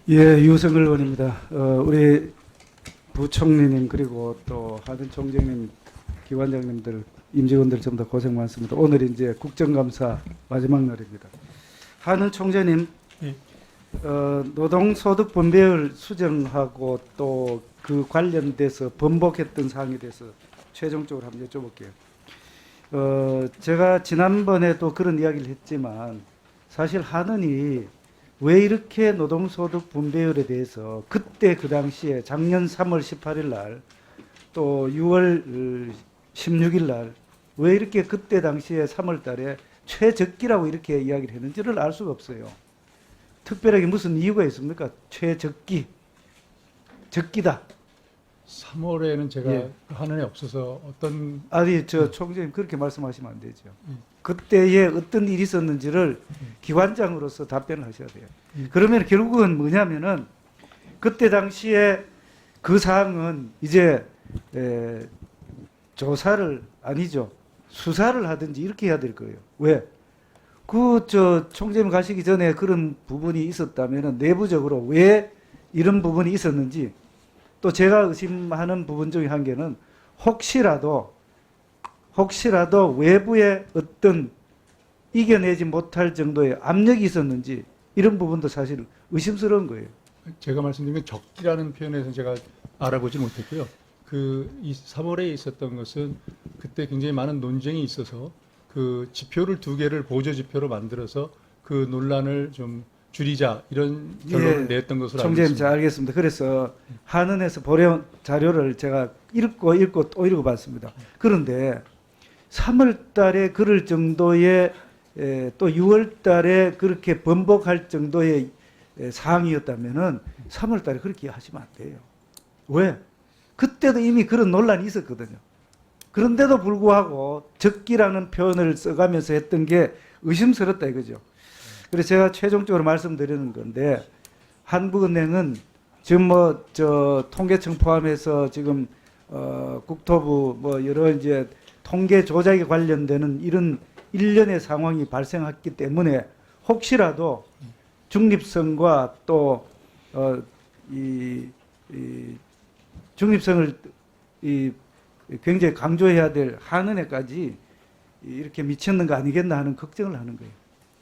예, 유성글 의원입니다. 우리 부총리님 그리고 또 하든 총장님, 기관장님들, 임직원들 전부 다 고생 많습니다. 오늘 이제 국정감사 마지막 날입니다. 하는 총재님, 예. 노동소득 분배율 수정하고 또 그 관련돼서 번복했던 사항에 대해서 최종적으로 한번 여쭤볼게요. 제가 지난번에도 그런 이야기를 했지만 사실 하는이 왜 이렇게 노동소득 분배율에 대해서 그때 그 당시에 작년 3월 18일 날 또 6월 16일 날 왜 이렇게 그때 당시에 3월 달에 최적기라고 이렇게 이야기를 했는지를 알 수가 없어요. 특별하게 무슨 이유가 있습니까? 최적기, 적기다. 3월에는 제가 예. 한은에 없어서 어떤 아니 저 총재님 그렇게 말씀하시면 안 되죠. 그때에 어떤 일이 있었는지를 기관장으로서 답변을 하셔야 돼요. 그러면 결국은 뭐냐면은 그때 당시에 그 사항은 이제 조사를 아니죠. 수사를 하든지 이렇게 해야 될 거예요. 왜? 그 저 총재님 가시기 전에 그런 부분이 있었다면은 내부적으로 왜 이런 부분이 있었는지, 또 제가 의심하는 부분 중에 한 개는 혹시라도 외부의 어떤 이겨내지 못할 정도의 압력이 있었는지, 이런 부분도 사실 의심스러운 거예요. 제가 말씀드린 적기라는 표현에서 제가 알아보지 못했고요. 이 3월에 있었던 것은 그때 굉장히 많은 논쟁이 있어서 그 지표를 두 개를 보조 지표로 만들어서 그 논란을 좀 줄이자 이런 결론을 냈던 것으로 알고 총재님, 있습니다. 잘 알겠습니다. 그래서 한은에서 보려온 자료를 제가 읽고 또 읽어봤습니다. 그런데 3월 달에 그럴 정도의 또 6월 달에 그렇게 번복할 정도의 사항이었다면은 3월 달에 그렇게 하시면 안 돼요. 왜? 그때도 이미 그런 논란이 있었거든요. 그런데도 불구하고 적기라는 표현을 써가면서 했던 게 의심스럽다 이거죠. 그래서 제가 최종적으로 말씀드리는 건데, 한국은행은 지금 통계청 포함해서 지금 국토부 여러 이제 통계 조작에 관련되는 이런 일련의 상황이 발생했기 때문에 혹시라도 중립성과 또 중립성을 굉장히 강조해야 될 한은에까지 이렇게 미쳤는 거 아니겠나 하는 걱정을 하는 거예요.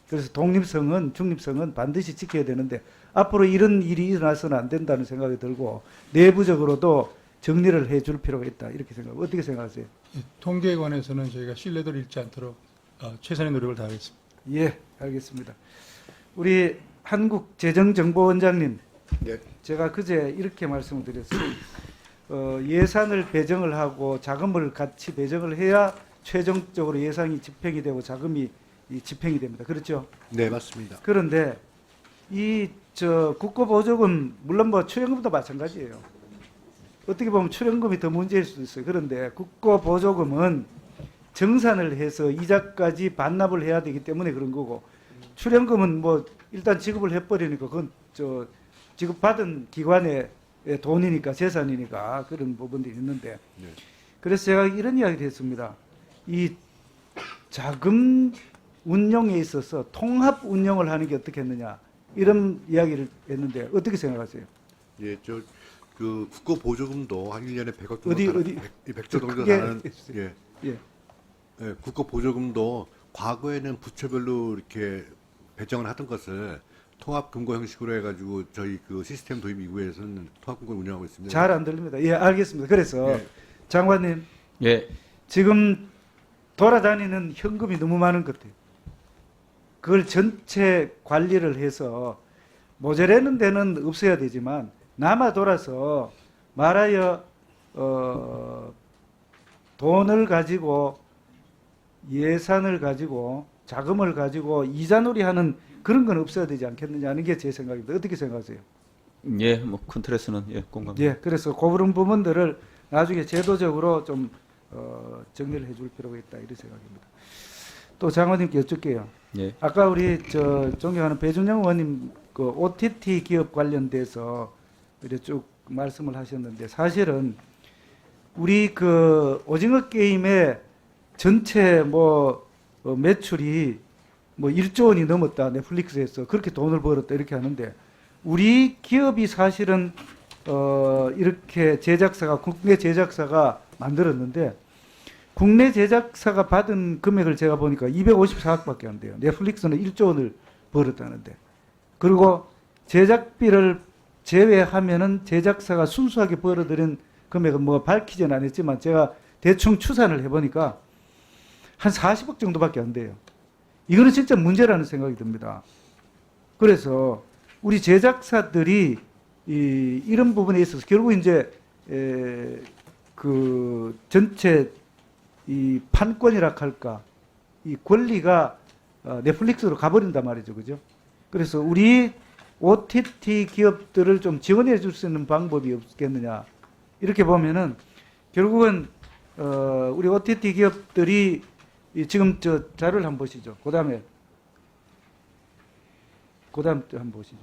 그래서 중립성은 반드시 지켜야 되는데 앞으로 이런 일이 일어나서는 안 된다는 생각이 들고 내부적으로도 정리를 해줄 필요가 있다 이렇게 생각합니다. 어떻게 생각하세요? 통계에 관해서는 저희가 신뢰도를 잃지 않도록 최선의 노력을 다하겠습니다. 예, 알겠습니다. 우리 한국재정정보원장님, 네. 제가 그제 이렇게 말씀을 드렸어요. 예산을 배정을 하고 자금을 같이 배정을 해야 최종적으로 예산이 집행이 되고 자금이 집행이 됩니다. 그렇죠? 네, 맞습니다. 그런데 국고보조금, 물론 출연금도 마찬가지예요. 어떻게 보면 출연금이 더 문제일 수도 있어요. 그런데 국고보조금은 정산을 해서 이자까지 반납을 해야 되기 때문에 그런 거고, 출연금은 일단 지급을 해버리니까 그건 지급받은 기관의 돈이니까, 재산이니까 그런 부분들이 있는데, 네. 그래서 제가 이런 이야기를 했습니다. 이 자금 운용에 있어서 통합 운용을 하는 게 어떻겠느냐, 이런 이야기를 했는데 어떻게 생각하세요? 예, 그 국고 보조금도 한 1년에 100억 정도 어디 100조 정도 크게 나는 해주세요. 예. 예. 예, 국고 보조금도 과거에는 부처별로 이렇게 배정을 하던 것을 통합 금고 형식으로 해 가지고 저희 그 시스템 도입 이후에서는 통합 금고를 운영하고 있습니다. 잘 안 들립니다. 예, 알겠습니다. 그래서 예. 장관님, 예, 지금 돌아다니는 현금이 너무 많은 것 같아요. 그걸 전체 관리를 해서 모자라는 데는 없어야 되지만 남아 돌아서 말하여 돈을 가지고, 예산을 가지고, 자금을 가지고 이자놀이하는 그런 건 없어야 되지 않겠느냐 하는 게 제 생각입니다. 어떻게 생각하세요? 예, 큰 틀에서는 공감합니다. 예, 그래서 그런 부분들을 나중에 제도적으로 좀 정리를 해줄 필요가 있다 이런 생각입니다. 또 장관님께 여쭙게요. 예, 아까 우리 존경하는 배준영 의원님 그 OTT 기업 관련돼서 이렇게 쭉 말씀을 하셨는데, 사실은 우리 그 오징어 게임의 전체 매출이 1조 원이 넘었다, 넷플릭스에서 그렇게 돈을 벌었다 이렇게 하는데, 우리 기업이 사실은 이렇게 제작사가 국내 제작사가 만들었는데 국내 제작사가 받은 금액을 제가 보니까 254억밖에 안 돼요. 넷플릭스는 1조 원을 벌었다는데. 그리고 제작비를 제외하면은 제작사가 순수하게 벌어들인 금액은 뭐 밝히지는 않았지만 제가 대충 추산을 해보니까 한 40억 정도밖에 안 돼요. 이거는 진짜 문제라는 생각이 듭니다. 그래서 우리 제작사들이 이런 부분에 있어서 결국 이제 그 전체 이 판권이라 할까 이 권리가 넷플릭스로 가버린단 말이죠, 그죠? 그래서 우리 OTT 기업들을 좀 지원해 줄 수 있는 방법이 없겠느냐 이렇게 보면은 결국은 우리 OTT 기업들이 지금 저 자료를 한번 보시죠. 그다음 한번 보시죠.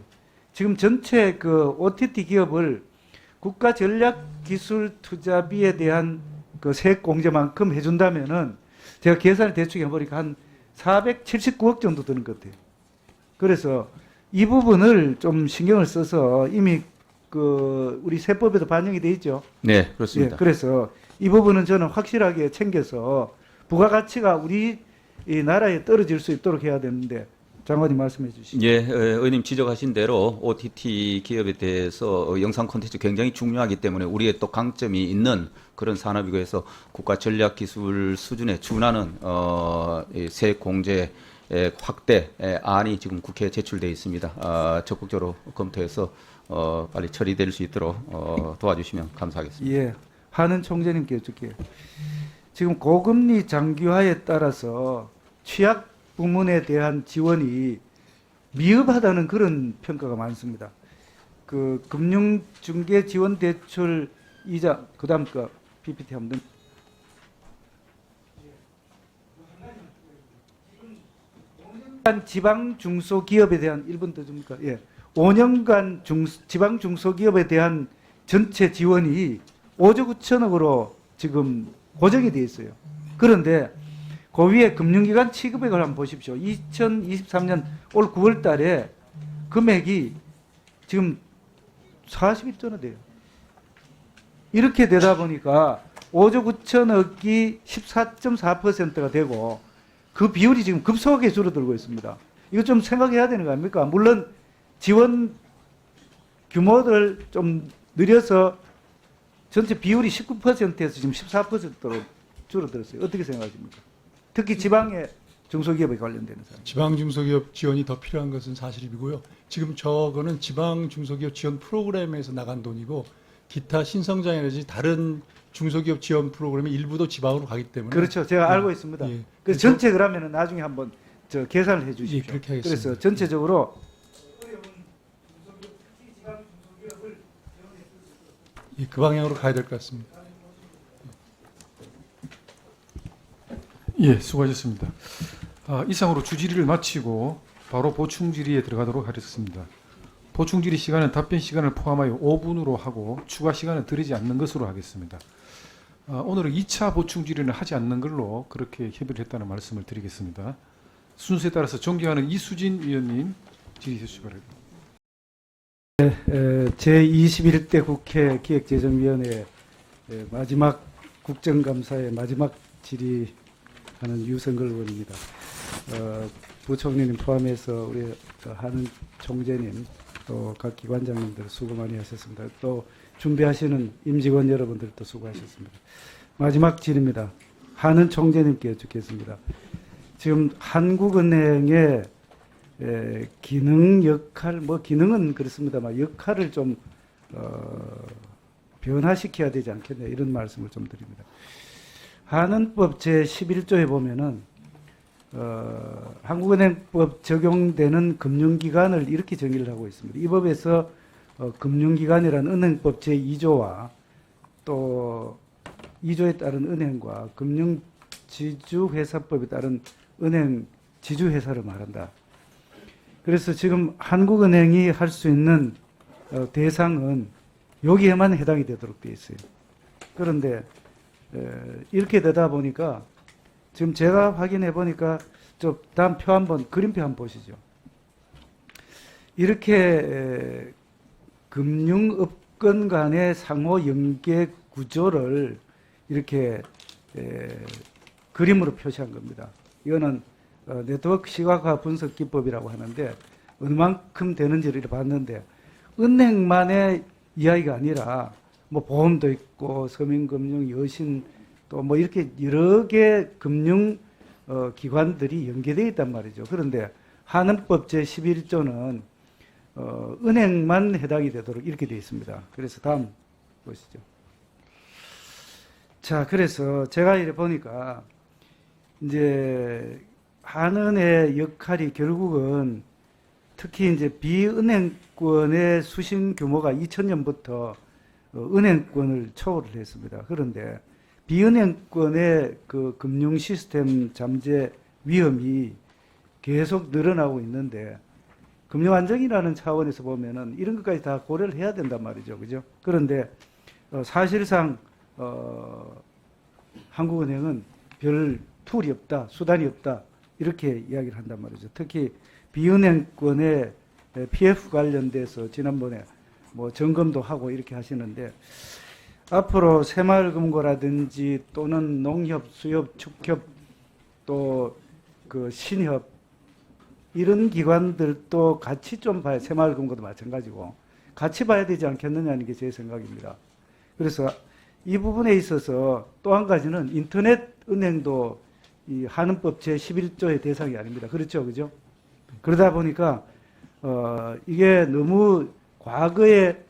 지금 전체 그 OTT 기업을 국가 전략 기술 투자비에 대한 그 세액 공제만큼 해준다면은 제가 계산을 대충 해보니까 한 479억 정도 드는 것 같아요. 그래서 이 부분을 좀 신경을 써서 이미 그 우리 세법에도 반영이 돼 있죠. 네, 그렇습니다. 예, 그래서 이 부분은 저는 확실하게 챙겨서 부가가치가 우리 이 나라에 떨어질 수 있도록 해야 되는데 장관님 말씀해 주시죠. 예, 의원님 지적하신 대로 OTT 기업에 대해서 영상 콘텐츠 굉장히 중요하기 때문에 우리의 또 강점이 있는 그런 산업이고 해서 국가 전략 기술 수준에 준하는 이 세액 공제 확대 안이 지금 국회에 제출되어 있습니다. 적극적으로 검토해서 빨리 처리될 수 있도록 도와주시면 감사하겠습니다. 예, 하는 총재님께 여쭐게요. 지금 고금리 장기화에 따라서 취약 부문에 대한 지원이 미흡하다는 그런 평가가 많습니다. 그 금융중개 지원 대출 이자 그다음 거 PPT 한번 지방 중소기업에 대한 1분 더 줍니까? 예. 5년간 지방 중소기업에 대한 전체 지원이 5조 9천억으로 지금 고정이 되어 있어요. 그런데 그 위에 금융기관 취급액을 한번 보십시오. 2023년 올 9월 달에 금액이 지금 41조나 돼요. 이렇게 되다 보니까 5조 9천억이 14.4%가 되고 그 비율이 지금 급속하게 줄어들고 있습니다. 이거 좀 생각해야 되는 거 아닙니까? 물론 지원 규모를 좀 늘려서 전체 비율이 19%에서 지금 14%로 줄어들었어요. 어떻게 생각하십니까? 특히 지방의 중소기업에 관련되는 사람. 지방 중소기업 지원이 더 필요한 것은 사실이고요. 지금 저거는 지방 중소기업 지원 프로그램에서 나간 돈이고 기타 신성장이라든지 다른 중소기업 지원 프로그램의 일부도 지방으로 가기 때문에 그렇죠. 제가 알고 있습니다. 예. 그래서 전체 그러면은 나중에 한번 저 계산을 해 주십시오. 예, 그렇게 하겠습니다. 그래서 전체적으로 예, 그 방향으로 가야 될 것 같습니다. 예, 수고하셨습니다. 이상으로 주질의를 마치고 바로 보충 질의에 들어가도록 하겠습니다. 보충 질의 시간은 답변 시간을 포함하여 5분으로 하고 추가 시간은 드리지 않는 것으로 하겠습니다. 오늘은 2차 보충 질의는 하지 않는 걸로 그렇게 협의를 했다는 말씀을 드리겠습니다. 순서에 따라서 존경하는 이수진 위원님 질의해 주시기 바랍니다. 제21대 국회 기획재정위원회 마지막 국정감사의 마지막 질의하는 유성걸 의원입니다. 부총리님 포함해서 우리 하는 총재님 또 각 기관장님들 수고 많이 하셨습니다. 또 준비하시는 임직원 여러분들도 수고하셨습니다. 마지막 질의입니다. 하는 총재님께 여쭙겠습니다. 지금 한국은행의 기능 역할, 뭐 기능은 그렇습니다만 역할을 좀 변화시켜야 되지 않겠냐 이런 말씀을 좀 드립니다. 한은법 제11조에 보면은 한국은행법 적용되는 금융기관을 이렇게 정의를 하고 있습니다. 이 법에서 금융기관이라는 은행법 제2조와 또 2조에 따른 은행과 금융지주회사법에 따른 은행 지주회사를 말한다. 그래서 지금 한국은행이 할 수 있는 대상은 여기에만 해당이 되도록 되어 있어요. 그런데 이렇게 되다 보니까 지금 제가 확인해 보니까 저 다음 표 한번 그림표 한번 보시죠. 이렇게 금융업권 간의 상호 연계 구조를 이렇게 그림으로 표시한 겁니다. 이거는 네트워크 시각화 분석 기법이라고 하는데 얼만큼 되는지를 봤는데 은행만의 이야기가 아니라 뭐 보험도 있고 서민금융, 여신 또 뭐 이렇게 여러 개 금융 기관들이 연계되어 있단 말이죠. 그런데 한은법 제11조는 은행만 해당이 되도록 이렇게 되어 있습니다. 그래서 다음 보시죠. 자, 그래서 제가 이래 보니까 이제 한은의 역할이 결국은 특히 이제 비은행권의 수신 규모가 2000년부터 은행권을 초월을 했습니다. 그런데 비은행권의 그 금융 시스템 잠재 위험이 계속 늘어나고 있는데 금융 안정이라는 차원에서 보면은 이런 것까지 다 고려를 해야 된단 말이죠. 그죠? 그런데 사실상 한국은행은 별 툴이 없다, 수단이 없다 이렇게 이야기를 한단 말이죠. 특히 비은행권의 PF 관련돼서 지난번에 뭐 점검도 하고 이렇게 하시는데 앞으로 새마을금고라든지 또는 농협, 수협, 축협 또 그 신협 이런 기관들도 같이 좀 봐야 새마을금고도 마찬가지고 같이 봐야 되지 않겠느냐는 게 제 생각입니다. 그래서 이 부분에 있어서 또 한 가지는 인터넷 은행도 이 한은법 제11조의 대상이 아닙니다. 그렇죠, 그죠? 그러다 보니까 이게 너무 과거의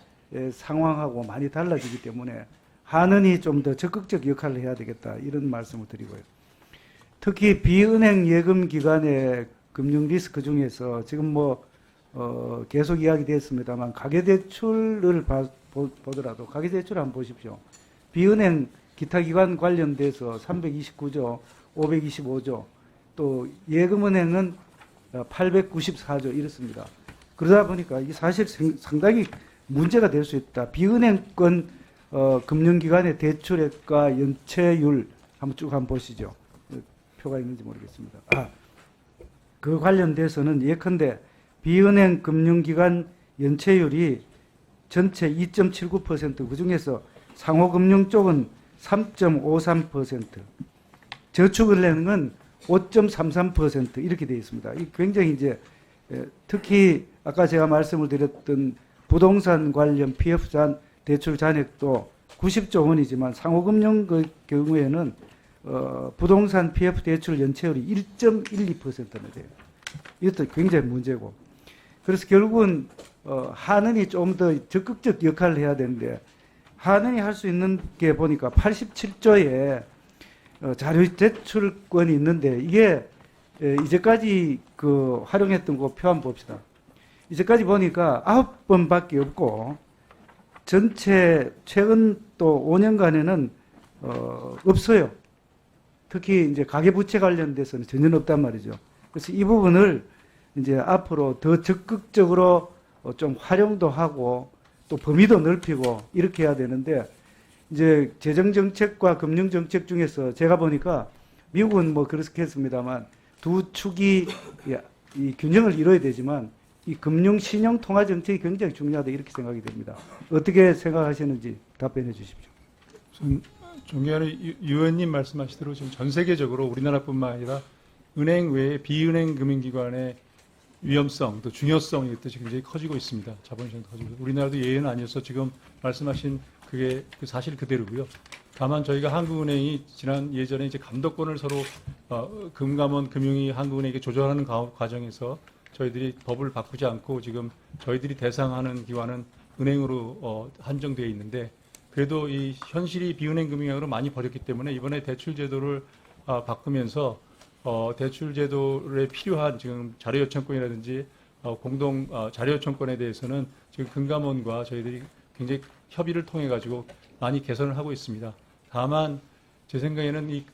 상황하고 많이 달라지기 때문에 한은이 좀 더 적극적 역할을 해야 되겠다 이런 말씀을 드리고요. 특히 비은행 예금 기관의 금융 리스크 중에서 지금 뭐 계속 이야기됐습니다만 가계대출을 보더라도 가계대출 한번 보십시오. 비은행 기타 기관 관련돼서 329조, 525조, 또 예금은행은 894조 이렇습니다. 그러다 보니까 이게 사실 상당히 문제가 될 수 있다. 비은행권 금융기관의 대출액과 연체율 한번 보시죠. 표가 있는지 모르겠습니다. 그 관련돼서는 예컨대 비은행 금융기관 연체율이 전체 2.79%, 그중에서 상호금융 쪽은 3.53%, 저축은행은 5.33% 이렇게 되어 있습니다. 이 굉장히 이제 특히 아까 제가 말씀을 드렸던 부동산 관련 PF 대출 잔액도 90조 원이지만 상호금융 그 경우에는 부동산 PF 대출 연체율이 1.12%나 돼요. 이것도 굉장히 문제고. 그래서 결국은 한은이 좀 더 적극적 역할을 해야 되는데 한은이 할 수 있는 게 보니까 87조에 자료 제출권이 있는데 이게 이제까지 그 활용했던 거 표 한번 봅시다. 이제까지 보니까 9번밖에 없고 전체 최근 또 5년간에는 없어요. 특히 이제 가계부채 관련돼서는 전혀 없단 말이죠. 그래서 이 부분을 이제 앞으로 더 적극적으로 좀 활용도 하고 또 범위도 넓히고 이렇게 해야 되는데 이제 재정정책과 금융정책 중에서 제가 보니까 미국은 뭐 그렇겠습니다만 두 축이 이 균형을 이뤄야 되지만 이 금융 신용 통화 정책이 굉장히 중요하다 이렇게 생각이 됩니다. 어떻게 생각하시는지 답변해 주십시오. 존경하는 유 의원님 말씀하시대로 지금 전 세계적으로 우리나라뿐만 아니라 은행 외에 비은행 금융기관의 위험성 또 중요성 이것도 굉장히 커지고 있습니다. 자본시장도 커지고 우리나라도 예외는 아니어서 지금 말씀하신 그게 사실 그대로고요. 다만 저희가 한국은행이 예전에 이제 감독권을 서로 금감원 금융위 한국은행에게 조정하는 과정에서 저희들이 법을 바꾸지 않고 지금 저희들이 대상하는 기관은 은행으로 한정되어 있는데 그래도 이 현실이 비은행 금융으로 많이 버렸기 때문에 이번에 대출 제도를 바꾸면서 대출 제도에 필요한 지금 자료 요청권이라든지 공동 자료 요청권에 대해서는 지금 금감원과 저희들이 굉장히 협의를 통해 가지고 많이 개선을 하고 있습니다. 다만 제 생각에는 이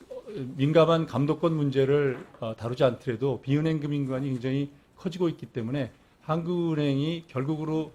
민감한 감독권 문제를 다루지 않더라도 비은행 금융기관이 굉장히 커지고 있기 때문에 한국은행이 결국으로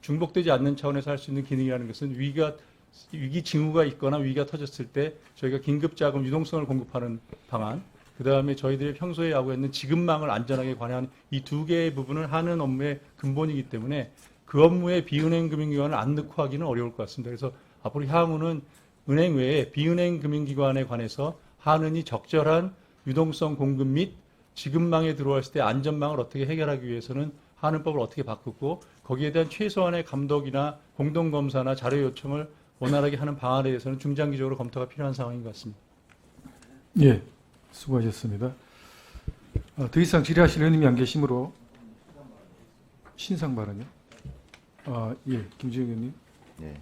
중복되지 않는 차원에서 할 수 있는 기능이라는 것은 위기 징후가 있거나 위기가 터졌을 때 저희가 긴급자금 유동성을 공급하는 방안 그다음에 저희들이 평소에 하고 있는 지급망을 안전하게 관리하는 이 두 개의 부분은 하는 업무의 근본이기 때문에 그 업무에 비은행 금융기관을 안 넣고 하기는 어려울 것 같습니다. 그래서 앞으로 향후는 은행 외에 비은행 금융기관에 관해서 하는이 적절한 유동성 공급 및 지급망에 들어왔을 때 안전망을 어떻게 해결하기 위해서는 하는법을 어떻게 바꾸고 거기에 대한 최소한의 감독이나 공동검사나 자료 요청을 원활하게 하는 방안에 대해서는 중장기적으로 검토가 필요한 상황인 것 같습니다. 예, 수고하셨습니다. 더 이상 질의하실 의원님이 안 계시므로 신상 발언요. 예, 김지영 의원님. 네.